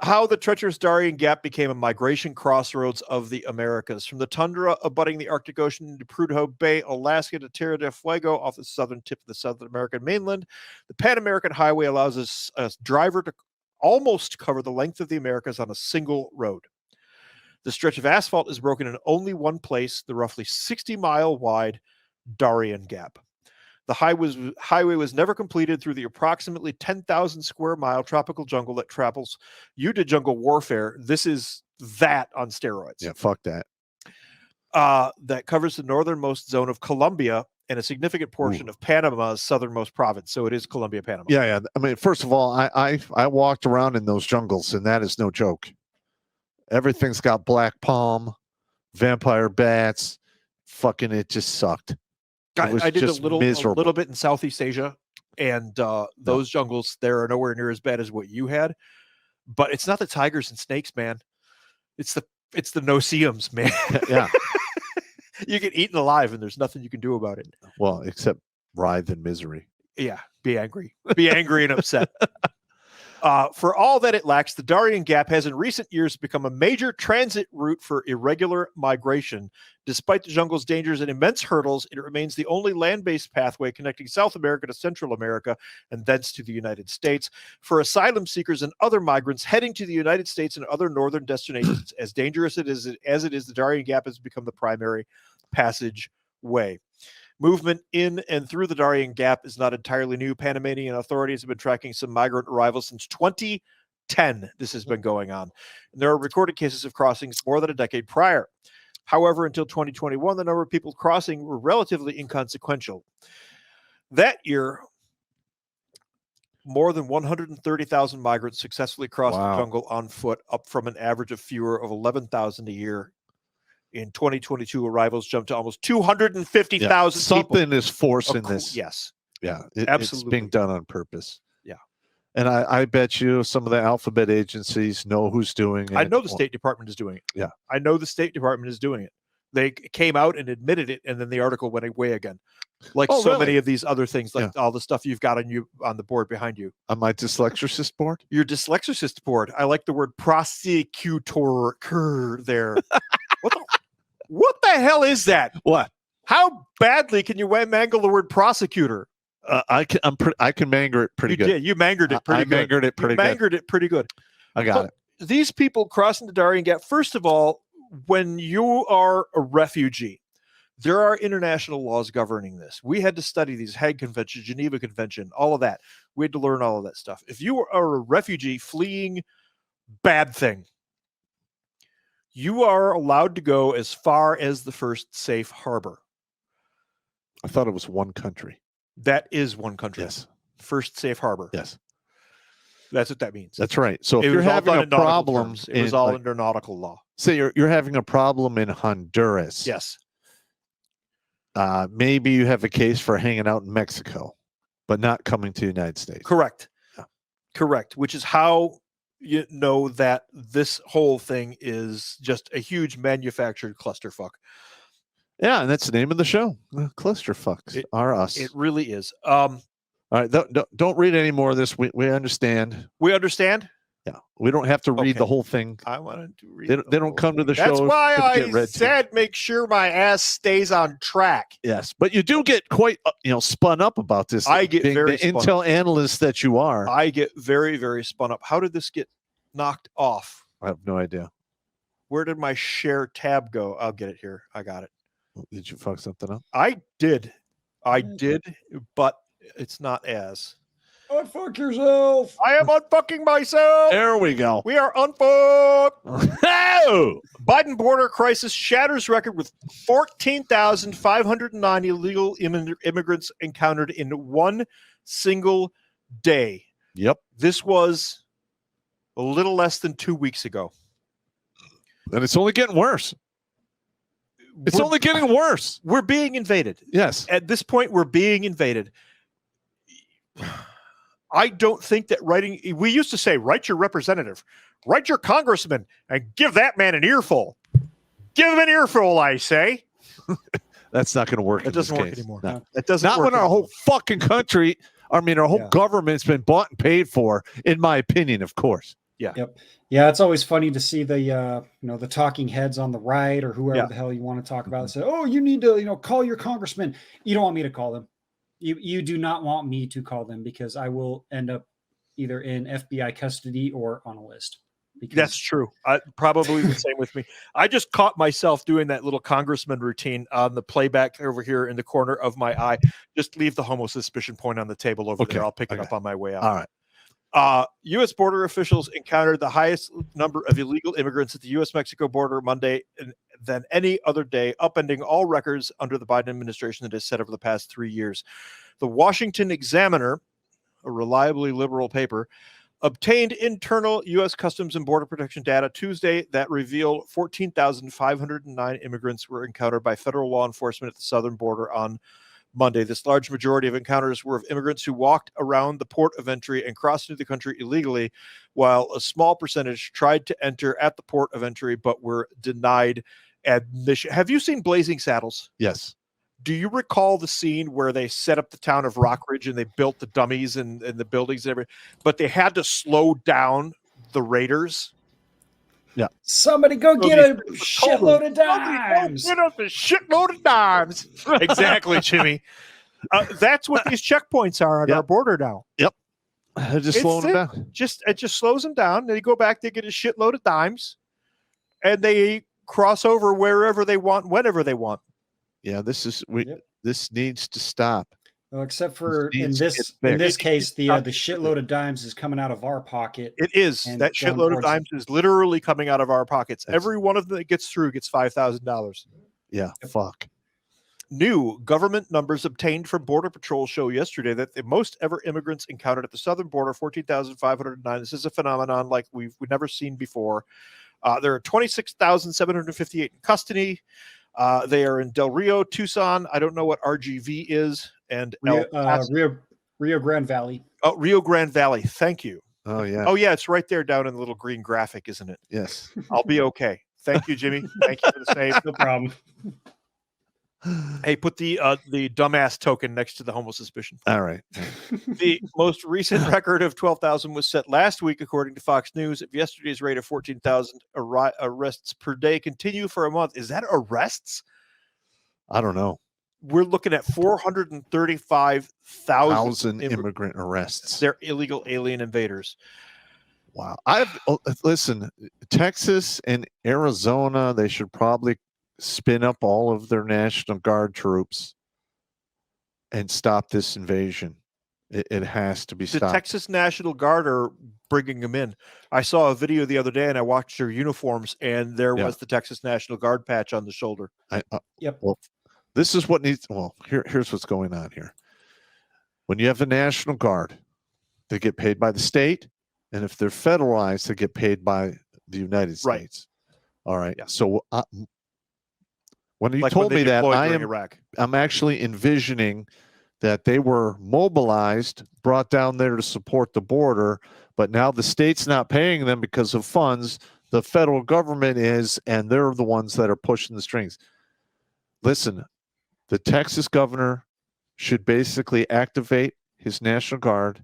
how the treacherous Darian Gap became a migration crossroads of the Americas. From the tundra abutting the Arctic Ocean to Prudhoe Bay, Alaska to Tierra del Fuego off the southern tip of the South American mainland, the Pan-American Highway allows a driver to almost cover the length of the Americas on a single road. The stretch of asphalt is broken in only one place, the roughly 60-mile wide Darian Gap. The highway was never completed through the approximately 10,000 square mile tropical jungle that travels you to jungle warfare. This is that on steroids. Yeah, fuck that. That covers the northernmost zone of Colombia and a significant portion of Panama's southernmost province. So it is Colombia, Panama. Yeah. I mean, first of all, I walked around in those jungles, and that is no joke. Everything's got black palm, vampire bats. Fucking, it just sucked. I did a little bit in Southeast Asia, and those jungles there are nowhere near as bad as what you had. But it's not the tigers and snakes, man. It's the no-see-ums, man. Yeah. You get eaten alive, and there's nothing you can do about it. Well, except writhe in misery. Yeah, be angry and upset. For all that it lacks, the Darian Gap has in recent years become a major transit route for irregular migration. Despite the jungle's dangers and immense hurdles, it remains the only land-based pathway connecting South America to Central America and thence to the United States. For asylum seekers and other migrants heading to the United States and other northern destinations, as dangerous as it is, the Darian Gap has become the primary passageway. Movement in and through the Darian Gap is not entirely new. Panamanian authorities have been tracking some migrant arrivals since 2010. This has been going on. And there are recorded cases of crossings more than a decade prior. However, until 2021, the number of people crossing were relatively inconsequential. That year, more than 130,000 migrants successfully crossed the jungle on foot, up from an average of fewer of 11,000 a year. In 2022, arrivals jumped to almost 250,000 Something is forcing this. Yes. Yeah, absolutely. It's being done on purpose. Yeah. And I bet you some of the alphabet agencies know who's doing it. I know the State Department is doing it. Yeah. I know the State Department is doing it. They came out and admitted it, and then the article went away again. Like many of these other things, like all the stuff you've got on the board behind you. On my dyslexicist board? Your dyslexicist board. I like the word prosecutor there. What the hell is that? What? How badly can you mangle the word prosecutor? I can manger it pretty good. You mangered it pretty good. Mangered it pretty good. I got it. These people crossing the Darian Gap, first of all, when you are a refugee, there are international laws governing this. We had to study these Hague Convention, Geneva Convention, all of that. We had to learn all of that stuff. If you are a refugee fleeing bad thing, you are allowed to go as far as the first safe harbor. I thought it was one country. That is one country. Yes. First safe harbor. Yes. That's what that means. That's right. So if you're having a problem, it was all under nautical law. Say you're having a problem in Honduras. Yes. Maybe you have a case for hanging out in Mexico, but not coming to the United States. Correct. Yeah. Correct. Which is how you know that this whole thing is just a huge manufactured clusterfuck. Yeah, and that's the name of the show. Clusterfucks are us. It really is. All right, don't read any more of this. We understand. We understand? Yeah, we don't have to read the whole thing. I wanted to read. They don't come to the show. That's why I said make sure my ass stays on track. Yes, but you do get quite spun up about this. I get very the intel analyst that you are. I get very, very spun up. How did this get knocked off? I have no idea. Where did my share tab go? I'll get it here. I got it. Did you fuck something up? I did, but it's not as. Unfuck yourself. I am unfucking myself. There we go. We are unfucked. Oh! Biden border crisis shatters record with 14,509 illegal immigrants encountered in one single day. Yep. This was a little less than 2 weeks ago. And it's only getting worse. It's only getting worse. We're being invaded. Yes. At this point, we're being invaded. I don't think that we used to say, write your representative, write your congressman, and give that man an earful. Give him an earful, I say. That's not going to work. It doesn't work anymore. No. It doesn't not work when our whole fucking country, our whole government's been bought and paid for, in my opinion, of course. Yep. Yeah, it's always funny to see the the talking heads on the right or whoever Yeah. the hell you want to talk about say, "Oh, you need to, call your congressman." You don't want me to call them. You do not want me to call them because I will end up either in FBI custody or on a list. Because That's true. Probably the same with me. I just caught myself doing that little congressman routine on the playback over here in the corner of my eye. Just leave the homo suspicion point on the table over there. I'll pick it up on my way out. All right. U.S. border officials encountered the highest number of illegal immigrants at the U.S.-Mexico border Monday than any other day, upending all records under the Biden administration that has set over the past 3 years. The Washington Examiner, a reliably liberal paper, obtained internal U.S. Customs and Border Protection data Tuesday that revealed 14,509 immigrants were encountered by federal law enforcement at the southern border on Monday. This large majority of encounters were of immigrants who walked around the port of entry and crossed into the country illegally, while a small percentage tried to enter at the port of entry but were denied admission. Have you seen Blazing Saddles? Yes. Do you recall the scene where they set up the town of Rockridge and they built the dummies and the buildings and everything, but they had to slow down the raiders? Yeah. Somebody go get a shitload of dimes. Get us a shitload of dimes. Exactly, Jimmy. That's what these checkpoints are on our border now. Yep. Just slowing them down. It just slows them down. They go back, they get a shitload of dimes, and they cross over wherever they want, whenever they want. Yeah, this needs to stop. Well, except for in this case, the shitload of dimes is coming out of our pocket. It is. That shitload of dimes is literally coming out of our pockets. Every one of them that gets through gets $5,000. Yeah, fuck. New government numbers obtained from Border Patrol show yesterday that the most ever immigrants encountered at the southern border, 14,509. This is a phenomenon like we've never seen before. There are 26,758 in custody. They are in Del Rio, Tucson. I don't know what RGV is. And Rio Grande Valley. Oh, Rio Grande Valley. Thank you. Oh, yeah. Oh, yeah. It's right there down in the little green graphic, isn't it? Yes. I'll be okay. Thank you, Jimmy. Thank you for the save. No problem. Hey, put the dumbass token next to the homo suspicion. All right. The most recent record of 12,000 was set last week, according to Fox News. If yesterday's rate of 14,000 arrests per day continue for a month, is that arrests? I don't know. We're looking at 435,000 immigrant arrests. They're illegal alien invaders. Wow. Listen, Texas and Arizona, they should probably spin up all of their National Guard troops and stop this invasion. It has to be stopped. The Texas National Guard are bringing them in. I saw a video the other day and I watched their uniforms and there was the Texas National Guard patch on the shoulder. Yep. Well, this is what needs. Well, here's what's going on here. When you have a National Guard, they get paid by the state, and if they're federalized, they get paid by the United States. All right. Yeah. So when you told me that, I'm actually envisioning that they were mobilized, brought down there to support the border, but now the state's not paying them because of funds. The federal government is, and they're the ones that are pushing the strings. Listen, the Texas governor should basically activate his National Guard,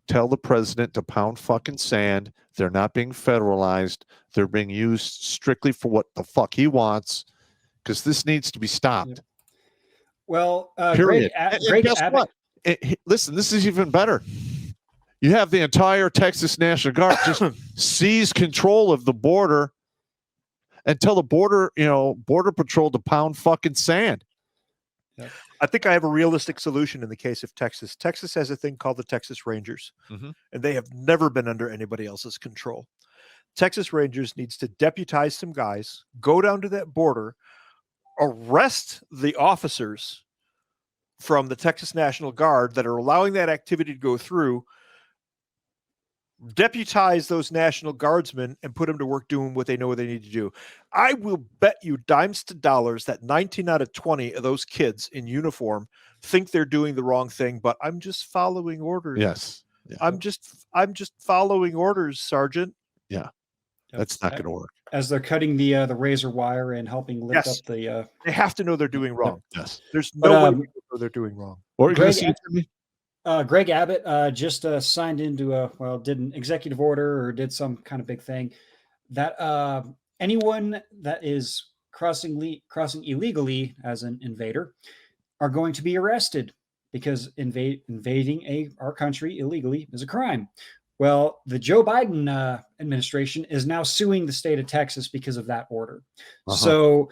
tell the president to pound fucking sand. They're not being federalized. They're being used strictly for what the fuck he wants, because this needs to be stopped. Well, Period. Guess what? Listen, this is even better. You have the entire Texas National Guard just seize control of the border and tell the border patrol to pound fucking sand. Yeah. I think I have a realistic solution in the case of Texas. Texas has a thing called the Texas Rangers, and they have never been under anybody else's control. Texas Rangers needs to deputize some guys, go down to that border, arrest the officers from the Texas National Guard that are allowing that activity to go through, deputize those National Guardsmen and put them to work doing what they know they need to do. I will bet you dimes to dollars that 19 out of 20 of those kids in uniform think they're doing the wrong thing, but I'm just following orders. Yes. Yeah. I'm just following orders, Sergeant. Yeah. That's not going to work. As they're cutting the razor wire and helping lift up the they have to know they're doing wrong. Yes. There's no way they know they're doing wrong. What are you going to say to me? Greg Abbott just signed into did an executive order or did some kind of big thing that anyone that is crossing illegally as an invader are going to be arrested because invading our country illegally is a crime. Well, the Joe Biden administration is now suing the state of Texas because of that order. So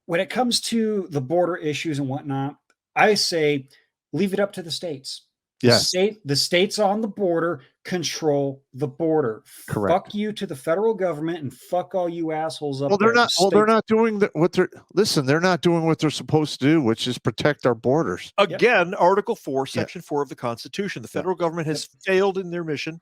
when it comes to the border issues and whatnot, I say leave it up to the states. Yes. The states on the border control the border. Correct. Fuck you to the federal government and fuck all you assholes up Well, there. they're not doing they're not doing what they're supposed to do, which is protect our borders. Again, Article 4, Section 4 of the Constitution. The federal government has failed in their mission,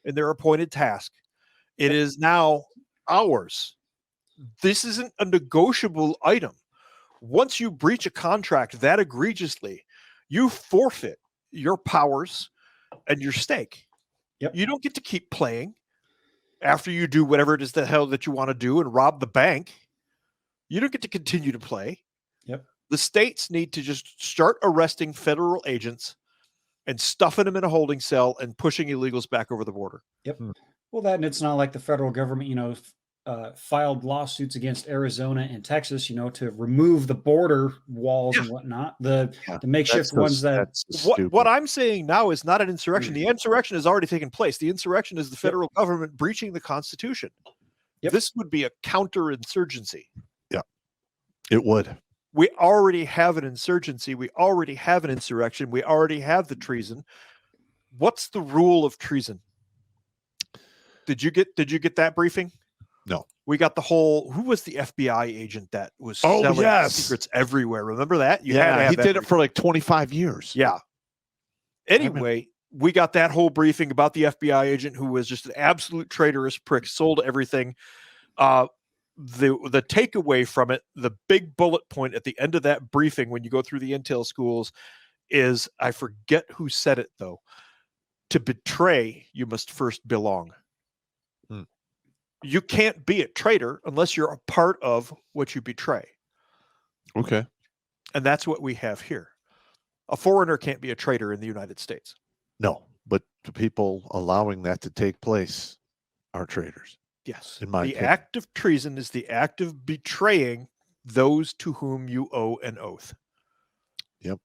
in their appointed task. It is now ours. This isn't a negotiable item. Once you breach a contract that egregiously, you forfeit your powers and your stake. You don't get to keep playing after you do whatever it is the hell that you want to do and rob the bank. You don't get to continue to play. The states need to just start arresting federal agents and stuffing them in a holding cell and pushing illegals back over the border. Well, that, and it's not like the federal government, filed lawsuits against Arizona and Texas, to remove the border walls and whatnot. The makeshift ones what I'm saying now is not an insurrection. The insurrection has already taken place. The insurrection is the federal government breaching the Constitution. This would be a counterinsurgency. It would. We already have an insurgency. We already have an insurrection. We already have the treason. What's the rule of treason? Did you get that briefing? No. We got who was the FBI agent that was selling secrets everywhere? Remember that? He did it for like 25 years. Yeah. Anyway, we got that whole briefing about the FBI agent who was just an absolute traitorous prick, sold everything. The takeaway from it, the big bullet point at the end of that briefing when you go through the intel schools is, I forget who said it though, to betray, you must first belong. You can't be a traitor unless you're a part of what you betray. Okay. And that's what we have here. A foreigner can't be a traitor in the United States. No, but the people allowing that to take place are traitors. Yes. In my opinion. The act of treason is the act of betraying those to whom you owe an oath. Yep.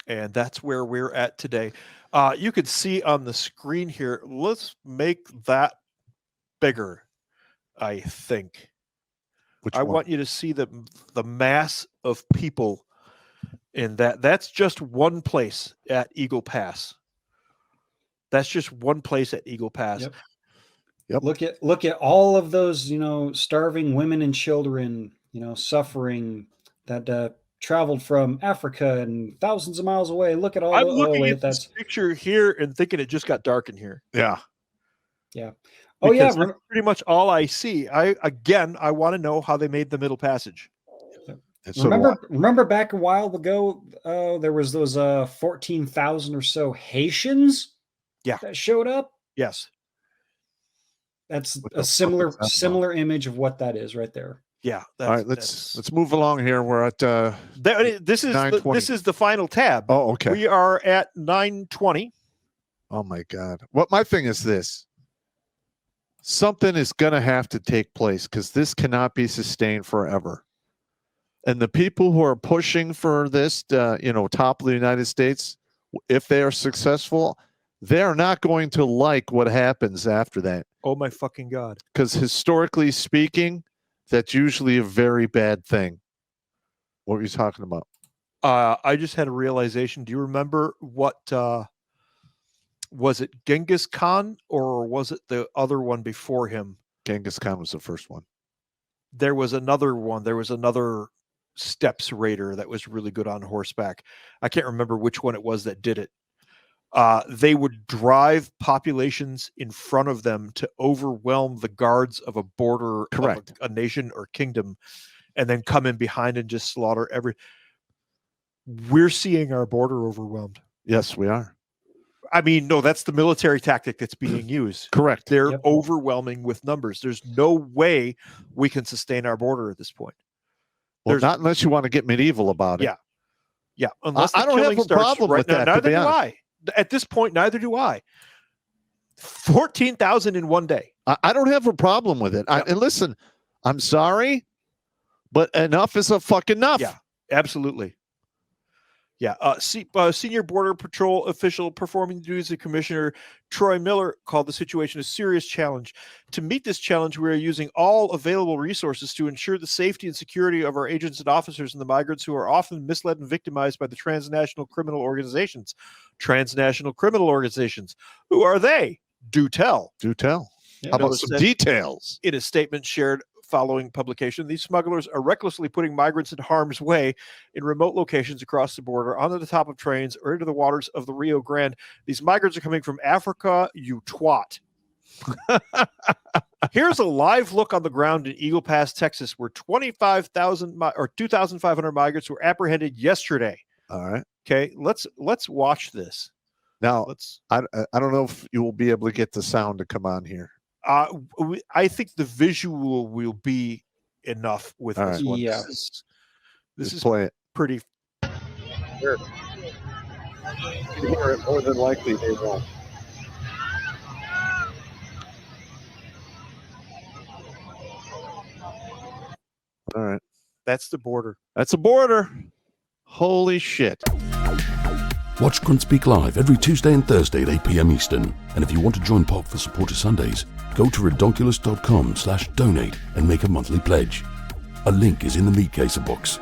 And that's where we're at today. You could see on the screen here. Let's make that bigger, I think. Which I one? want you to see the mass of people in that. That's just one place at Eagle Pass. That's just one place at Eagle Pass. Yep. Look at all of those, starving women and children, suffering that traveled from Africa and thousands of miles away. Look at all. I'm looking at this picture here and thinking it just got dark in here. Yeah. Oh yeah, that's pretty much all I see. I want to know how they made the Middle Passage. Remember back a while ago, there was those 14,000 or so Haitians that showed up. Yes. That's a similar image of what that is right there. Yeah. All right, let's move along here. We're at this is the final tab. Oh, okay. We are at 9:20. Oh my God. My thing is this. Something is going to have to take place because this cannot be sustained forever. And the people who are pushing for this, top of the United States, if they are successful, they are not going to like what happens after that. Oh my fucking God. Because historically speaking, that's usually a very bad thing. What were you talking about? I just had a realization. Do you remember what was it Genghis Khan or was it the other one before him? Genghis Khan was the first one. There was another one. There was another steppes raider that was really good on horseback. I can't remember which one it was that did it. They would drive populations in front of them to overwhelm the guards of a border, correct, of a nation or kingdom, and then come in behind and just slaughter We're seeing our border overwhelmed. Yes, we are. I mean, no, that's the military tactic that's being used. Correct. They're overwhelming with numbers. There's no way we can sustain our border at this point. Well, not unless you want to get medieval about it. Yeah. Yeah, unless the I don't have killing a starts problem right with now. that, to Neither be do honest. I. At this point, neither do I. 14,000 in one day. I don't have a problem with it. Yep. And listen, I'm sorry, but enough is a fucking enough. Yeah, absolutely. Yeah. Senior Border Patrol official performing the duties of Commissioner Troy Miller called the situation a serious challenge. To meet this challenge, we are using all available resources to ensure the safety and security of our agents and officers and the migrants who are often misled and victimized by the transnational criminal organizations. Transnational criminal organizations. Who are they? Do tell. Do tell. Yeah. How about Miller some said details? in a statement shared following publication, these smugglers are recklessly putting migrants in harm's way in remote locations across the border, onto the top of trains, or into the waters of the Rio Grande. These migrants are coming from Africa, you twat. Here's a live look on the ground in Eagle Pass, Texas, where 2,500 migrants were apprehended yesterday. All right. Okay, let's watch this. Now, Let's. I don't know if you will be able to get the sound to come on here. I think the visual will be enough with All this right. one. Yeah. This Just is play it. pretty. You hear it more than likely they won't. All right. That's the border. That's a border. Holy shit. Watch Grunt Speak live every Tuesday and Thursday at 8 p.m. Eastern. And if you want to join Pop for Supporter Sundays, go to redonkulous.com/donate and make a monthly pledge. A link is in the meat caser box.